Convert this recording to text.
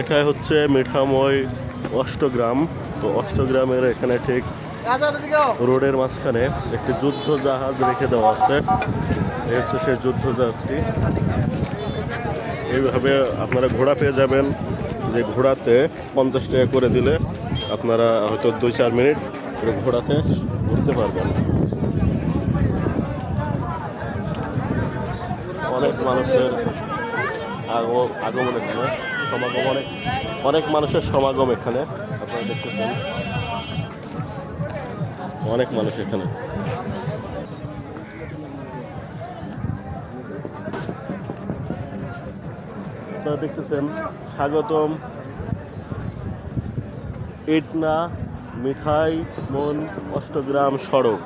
এটাই হচ্ছে মিঠাময় অষ্টগ্রাম। তো অষ্টগ্রামের এখানে ঠিক রোডের মাঝখানে একটি যুদ্ধ জাহাজ রেখে দেওয়া আছে। এই হচ্ছে সেই যুদ্ধ জাহাজটি। এইভাবে আপনারা ঘোড়া পেয়ে যাবেন, যে ঘোড়াতে 50 টাকা করে দিলে আপনারা হয়তো 2-4 মিনিট ঘোড়াতে ঘুরতে পারবেন। অনেক মানুষের আগমন এখানে, সমাগম অনেক মানুষের সমাগম এখানে আপনারা দেখতেছেন। অনেক মানুষ এখানে। আপনারা দেখতেছেন স্বাগতম ইটনা মিঠাই মন অষ্টগ্রাম সড়ক।